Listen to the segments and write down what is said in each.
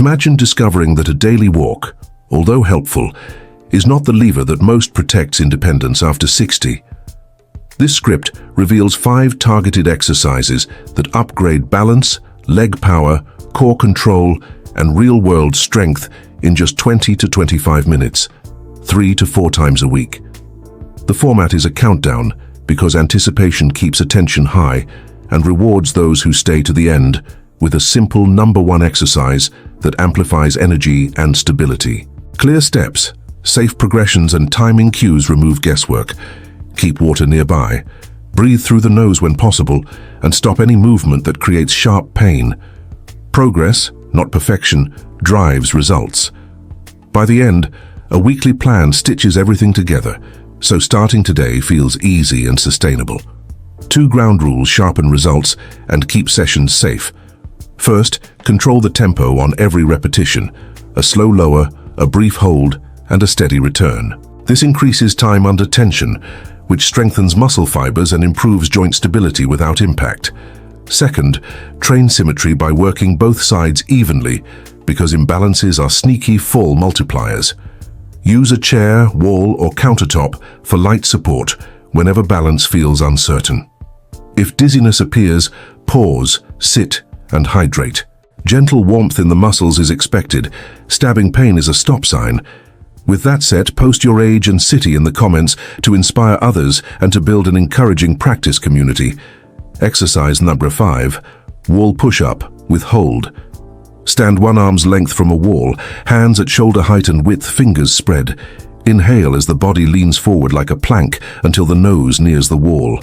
Imagine discovering that a daily walk, although helpful, is not the lever that most protects independence after 60. This script reveals 5 targeted exercises that upgrade balance, leg power, core control, and real-world strength in just 20 to 25 minutes, 3 to 4 times a week. The format is a countdown because anticipation keeps attention high and rewards those who stay to the end with a simple number 1 exercise that amplifies energy and stability. Clear steps, safe progressions, and timing cues remove guesswork. Keep water nearby. Breathe through the nose when possible and stop any movement that creates sharp pain. Progress, not perfection, drives results. By the end, a weekly plan stitches everything together, so starting today feels easy and sustainable. 2 ground rules sharpen results and keep sessions safe. First, control the tempo on every repetition, a slow lower, a brief hold, and a steady return. This increases time under tension, which strengthens muscle fibers and improves joint stability without impact. Second, train symmetry by working both sides evenly, because imbalances are sneaky full multipliers. Use a chair, wall, or countertop for light support whenever balance feels uncertain. If dizziness appears, pause, sit, and hydrate. Gentle warmth in the muscles is expected. Stabbing pain is a stop sign. With that said, post your age and city in the comments to inspire others and to build an encouraging practice community. Exercise number 5, wall push-up with hold. Stand 1 arm's length from a wall, hands at shoulder height and width, fingers spread. Inhale as the body leans forward like a plank until the nose nears the wall.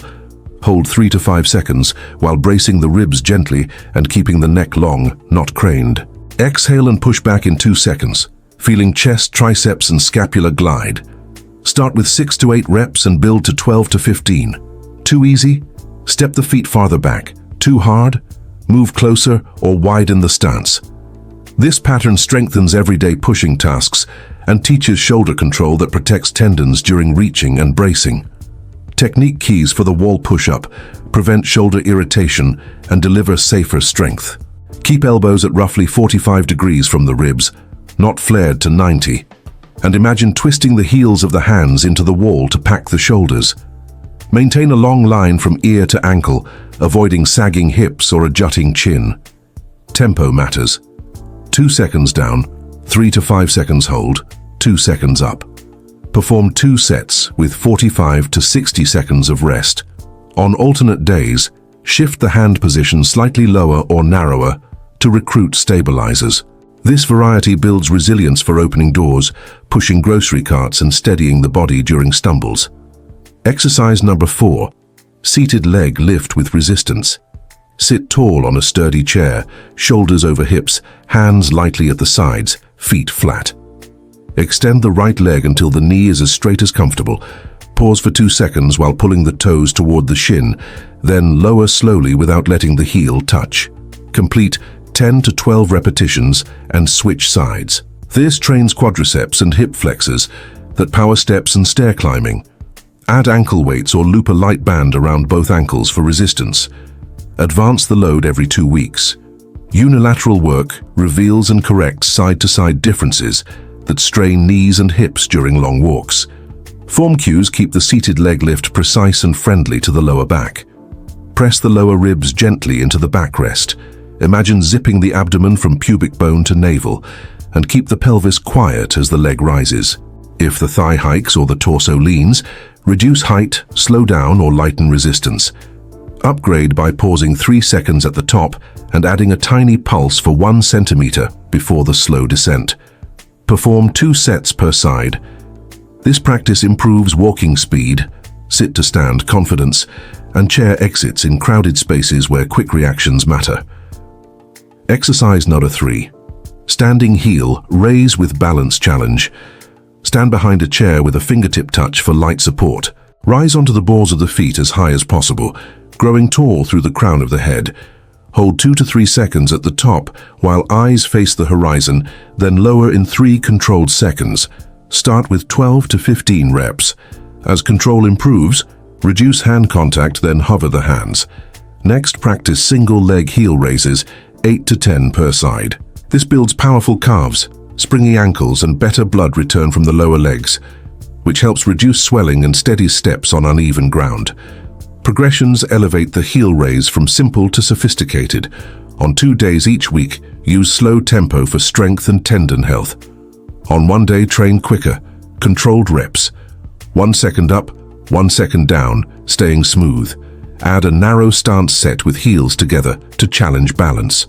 Hold 3 to 5 seconds while bracing the ribs gently and keeping the neck long, not craned. Exhale and push back in 2 seconds, feeling chest, triceps, and scapula glide. Start with 6 to 8 reps and build to 12 to 15. Too easy? Step the feet farther back. Too hard? Move closer or widen the stance. This pattern strengthens everyday pushing tasks and teaches shoulder control that protects tendons during reaching and bracing. Technique keys for the wall push-up: prevent shoulder irritation and deliver safer strength. Keep elbows at roughly 45 degrees from the ribs, not flared to 90. And imagine twisting the heels of the hands into the wall to pack the shoulders. Maintain a long line from ear to ankle, avoiding sagging hips or a jutting chin. Tempo matters. 2 seconds down, 3 to 5 seconds hold, 2 seconds up. Perform 2 sets with 45 to 60 seconds of rest. On alternate days, shift the hand position slightly lower or narrower to recruit stabilizers. This variety builds resilience for opening doors, pushing grocery carts, and steadying the body during stumbles. Exercise number 4, seated leg lift with resistance. Sit tall on a sturdy chair, shoulders over hips, hands lightly at the sides, feet flat. Extend the right leg until the knee is as straight as comfortable. Pause for 2 seconds while pulling the toes toward the shin, then lower slowly without letting the heel touch. Complete 10 to 12 repetitions and switch sides. This trains quadriceps and hip flexors that power steps and stair climbing. Add ankle weights or loop a light band around both ankles for resistance. Advance the load every 2 weeks. Unilateral work reveals and corrects side-to-side differences that strain knees and hips during long walks. Form cues keep the seated leg lift precise and friendly to the lower back. Press the lower ribs gently into the backrest. Imagine zipping the abdomen from pubic bone to navel, and keep the pelvis quiet as the leg rises. If the thigh hikes or the torso leans, reduce height, slow down, or lighten resistance. Upgrade by pausing 3 seconds at the top and adding a tiny pulse for 1 centimeter before the slow descent. Perform 2 sets per side. This practice improves walking speed, sit-to-stand confidence, and chair exits in crowded spaces where quick reactions matter. Exercise number 3. Standing heel, raise with balance challenge. Stand behind a chair with a fingertip touch for light support. Rise onto the balls of the feet as high as possible, growing tall through the crown of the head. Hold 2 to 3 seconds at the top while eyes face the horizon, then lower in 3 controlled seconds. Start with 12 to 15 reps. As control improves, reduce hand contact, then hover the hands. Next, practice single leg heel raises, 8 to 10 per side. This builds powerful calves, springy ankles, and better blood return from the lower legs, which helps reduce swelling and steady steps on uneven ground. Progressions elevate the heel raise from simple to sophisticated. On 2 days each week, use slow tempo for strength and tendon health. On 1 day, train quicker, controlled reps. 1 second up, 1 second down, staying smooth. Add a narrow stance set with heels together to challenge balance.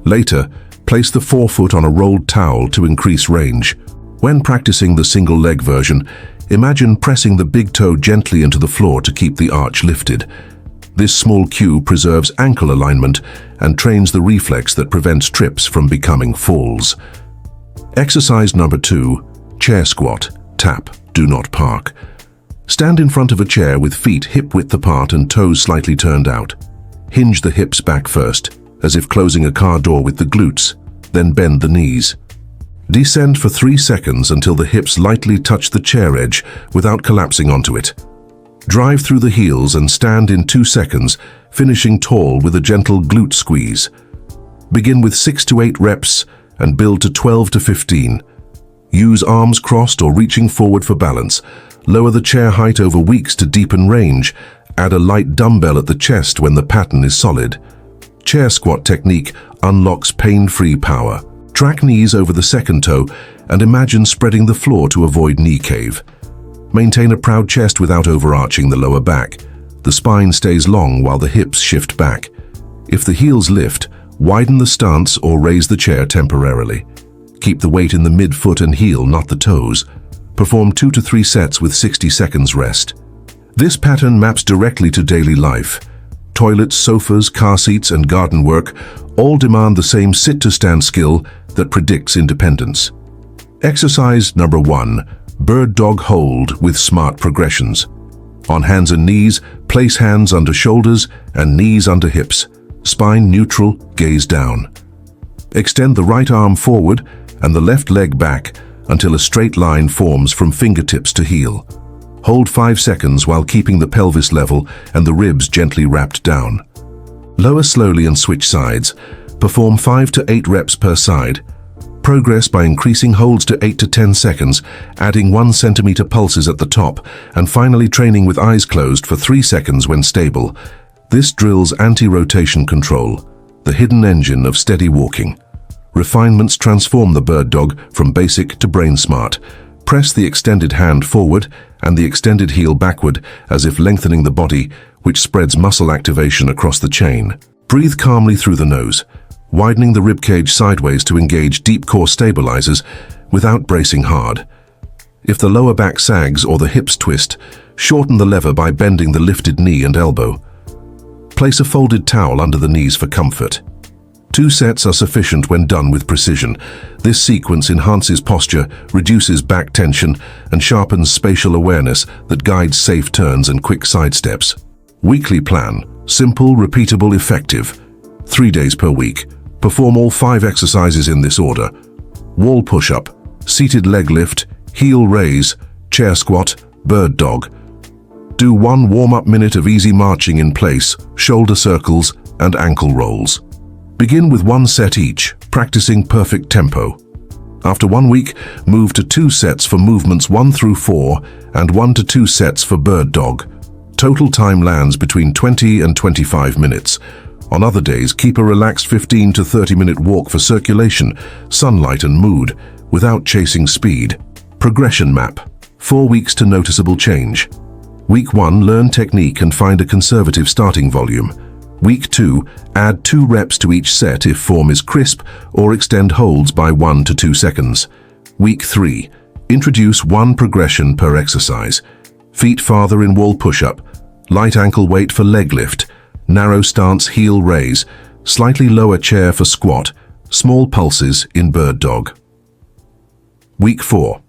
Later, place the forefoot on a rolled towel to increase range. When practicing the single leg version, imagine pressing the big toe gently into the floor to keep the arch lifted. This small cue preserves ankle alignment and trains the reflex that prevents trips from becoming falls. Exercise number 2, chair squat, tap, do not park. Stand in front of a chair with feet hip-width apart and toes slightly turned out. Hinge the hips back first, as if closing a car door with the glutes, then bend the knees. Descend for 3 seconds until the hips lightly touch the chair edge without collapsing onto it. Drive through the heels and stand in 2 seconds, finishing tall with a gentle glute squeeze. Begin with 6 to 8 reps and build to 12 to 15. Use arms crossed or reaching forward for balance. Lower the chair height over weeks to deepen range. Add a light dumbbell at the chest when the pattern is solid. Chair squat technique unlocks pain-free power. Track knees over the second toe and imagine spreading the floor to avoid knee cave. Maintain a proud chest without overarching the lower back. The spine stays long while the hips shift back. If the heels lift, widen the stance or raise the chair temporarily. Keep the weight in the mid-foot and heel, not the toes. Perform 2 to 3 sets with 60 seconds rest. This pattern maps directly to daily life. Toilets, sofas, car seats, and garden work all demand the same sit-to-stand skill that predicts independence. Exercise number 1, bird dog hold with smart progressions. On hands and knees, place hands under shoulders and knees under hips. Spine neutral, gaze down. Extend the right arm forward and the left leg back until a straight line forms from fingertips to heel. Hold 5 seconds while keeping the pelvis level and the ribs gently wrapped down. Lower slowly and switch sides. Perform 5 to 8 reps per side. Progress by increasing holds to 8 to 10 seconds, adding 1 centimeter pulses at the top, and finally training with eyes closed for 3 seconds when stable. This drills anti-rotation control, the hidden engine of steady walking. Refinements transform the bird dog from basic to brain smart. Press the extended hand forward and the extended heel backward as if lengthening the body, which spreads muscle activation across the chain. Breathe calmly through the nose, widening the ribcage sideways to engage deep core stabilizers without bracing hard. If the lower back sags or the hips twist, shorten the lever by bending the lifted knee and elbow. Place a folded towel under the knees for comfort. 2 sets are sufficient when done with precision. This sequence enhances posture, reduces back tension, and sharpens spatial awareness that guides safe turns and quick sidesteps. Weekly plan, simple, repeatable, effective. 3 days per week. Perform all 5 exercises in this order: wall push-up, seated leg lift, heel raise, chair squat, bird dog. Do 1 warm-up minute of easy marching in place, shoulder circles, and ankle rolls. Begin with 1 set each, practicing perfect tempo. After 1 week, move to 2 sets for movements 1 through 4 and 1 to 2 sets for bird dog. Total time lands between 20 and 25 minutes. On other days, keep a relaxed 15 to 30-minute walk for circulation, sunlight, and mood, without chasing speed. Progression map. 4 weeks to noticeable change. Week 1, learn technique and find a conservative starting volume. Week 2, add 2 reps to each set if form is crisp, or extend holds by 1 to 2 seconds. Week 3, introduce 1 progression per exercise. Feet farther in wall push-up, light ankle weight for leg lift, narrow stance heel raise, slightly lower chair for squat, small pulses in bird dog. Week 4,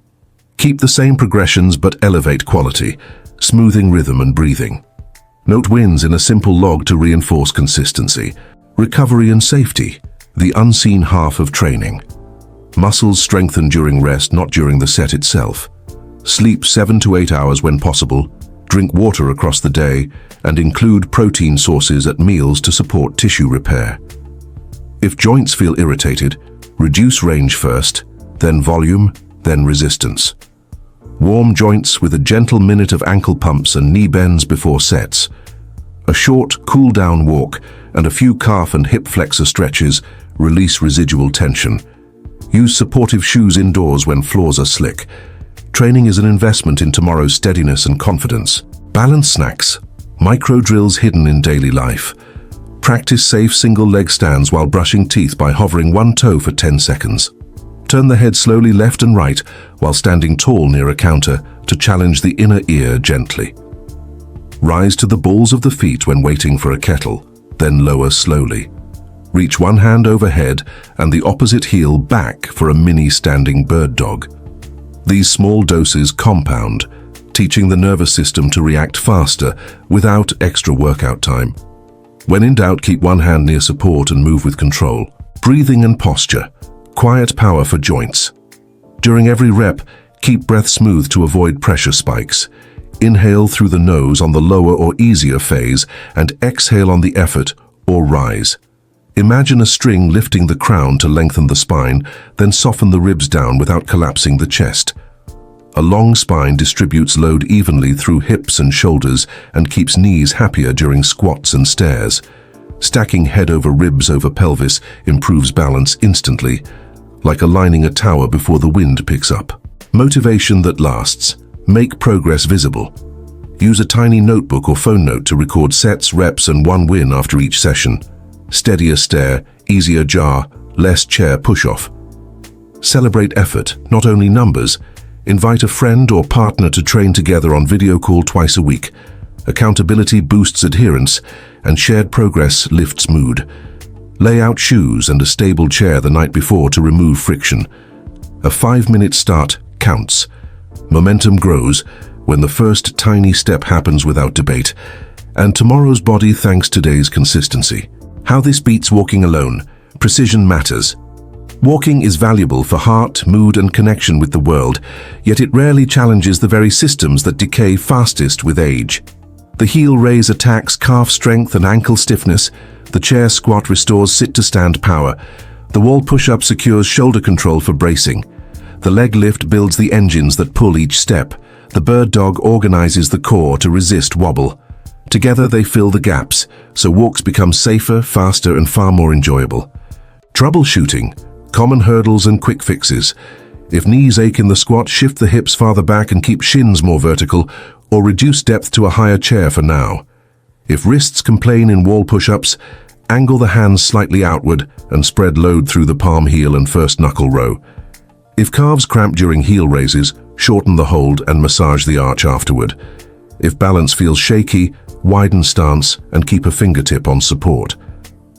keep the same progressions but elevate quality, smoothing rhythm and breathing. Note wins in a simple log to reinforce consistency. Recovery and safety, the unseen half of training. Muscles strengthen during rest, not during the set itself. Sleep 7 to 8 hours when possible. Drink water across the day, and include protein sources at meals to support tissue repair. If joints feel irritated, Reduce range first, then volume, then resistance. Warm joints with a gentle minute of ankle pumps and knee bends before sets. A short, cool-down walk and a few calf and hip flexor stretches release residual tension. Use supportive shoes indoors when floors are slick. Training is an investment in tomorrow's steadiness and confidence. Balance snacks, micro drills hidden in daily life. Practice safe single-leg stands while brushing teeth by hovering one toe for 10 seconds. Turn the head slowly left and right while standing tall near a counter to challenge the inner ear gently. Rise to the balls of the feet when waiting for a kettle, then lower slowly. Reach one hand overhead and the opposite heel back for a mini standing bird dog. These small doses compound, teaching the nervous system to react faster without extra workout time. When in doubt, keep one hand near support and move with control. Breathing and posture. Quiet power for joints. During every rep, keep breath smooth to avoid pressure spikes. Inhale through the nose on the lower or easier phase and exhale on the effort or rise. Imagine a string lifting the crown to lengthen the spine, then soften the ribs down without collapsing the chest. A long spine distributes load evenly through hips and shoulders and keeps knees happier during squats and stairs. Stacking head over ribs over pelvis improves balance instantly, like aligning a tower before the wind picks up. Motivation that lasts. Make progress visible. Use a tiny notebook or phone note to record sets, reps, and one win after each session. Steadier stair, easier jar, less chair push-off. Celebrate effort, not only numbers. Invite a friend or partner to train together on video call twice a week. Accountability boosts adherence, and shared progress lifts mood. Lay out shoes and a stable chair the night before to remove friction. A 5-minute start counts. Momentum grows when the first tiny step happens without debate, and tomorrow's body thanks today's consistency. How this beats walking alone. Precision matters. Walking is valuable for heart, mood, and connection with the world, yet it rarely challenges the very systems that decay fastest with age. The heel raise attacks calf strength and ankle stiffness. The chair squat restores sit-to-stand power. The wall push-up secures shoulder control for bracing. The leg lift builds the engines that pull each step. The bird dog organizes the core to resist wobble. Together they fill the gaps, so walks become safer, faster, and far more enjoyable. Troubleshooting. Common hurdles and quick fixes. If knees ache in the squat, shift the hips farther back and keep shins more vertical, or reduce depth to a higher chair for now. If wrists complain in wall push-ups, angle the hands slightly outward and spread load through the palm heel and first knuckle row. If calves cramp during heel raises, shorten the hold and massage the arch afterward. If balance feels shaky, widen stance and keep a fingertip on support.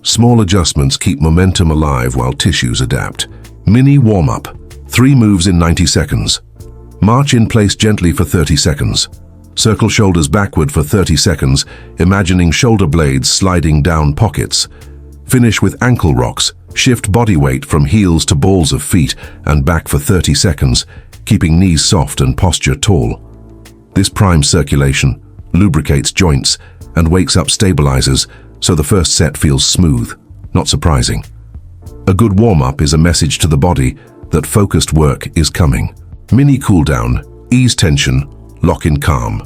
Small adjustments keep momentum alive while tissues adapt. Mini warm-up. 3 moves in 90 seconds. March in place gently for 30 seconds. Circle shoulders backward for 30 seconds, imagining shoulder blades sliding down pockets. Finish with ankle rocks. Shift body weight from heels to balls of feet and back for 30 seconds, keeping knees soft and posture tall. This primes circulation, lubricates joints, and wakes up stabilizers, so the first set feels smooth, not surprising. A good warm-up is a message to the body that focused work is coming. Mini cool-down, ease tension, lock in calm.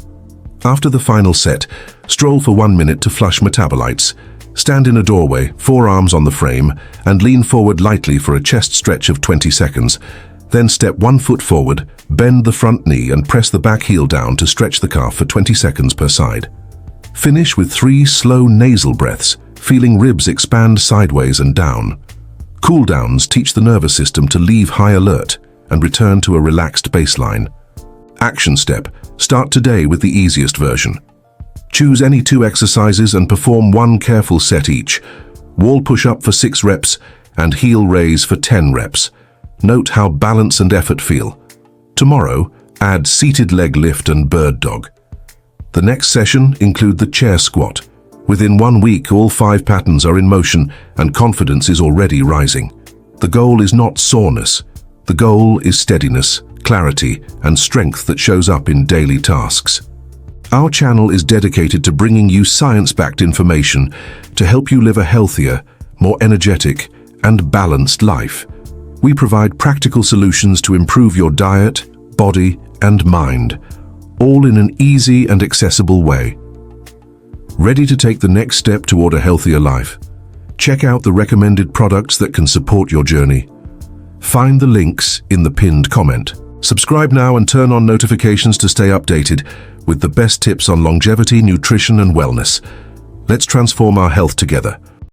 After the final set, stroll for 1 minute to flush metabolites. Stand in a doorway, forearms on the frame, and lean forward lightly for a chest stretch of 20 seconds. Then step 1 foot forward, bend the front knee and press the back heel down to stretch the calf for 20 seconds per side. Finish with 3 slow nasal breaths, feeling ribs expand sideways and down. Cool downs teach the nervous system to leave high alert and return to a relaxed baseline. Action step. Start today with the easiest version. Choose any 2 exercises and perform 1 careful set each. Wall push-up for 6 reps and heel raise for 10 reps. Note how balance and effort feel. Tomorrow, add seated leg lift and bird dog. The next session include the chair squat. Within 1 week, all 5 patterns are in motion and confidence is already rising. The goal is not soreness. The goal is steadiness, clarity, and strength that shows up in daily tasks. Our channel is dedicated to bringing you science-backed information to help you live a healthier, more energetic, and balanced life. we provide practical solutions to improve your diet, body, and mind, all in an easy and accessible way. Ready to take the next step toward a healthier life? Check out the recommended products that can support your journey. Find the links in the pinned comment. Subscribe now and turn on notifications to stay updated with the best tips on longevity, nutrition, and wellness. Let's transform our health together.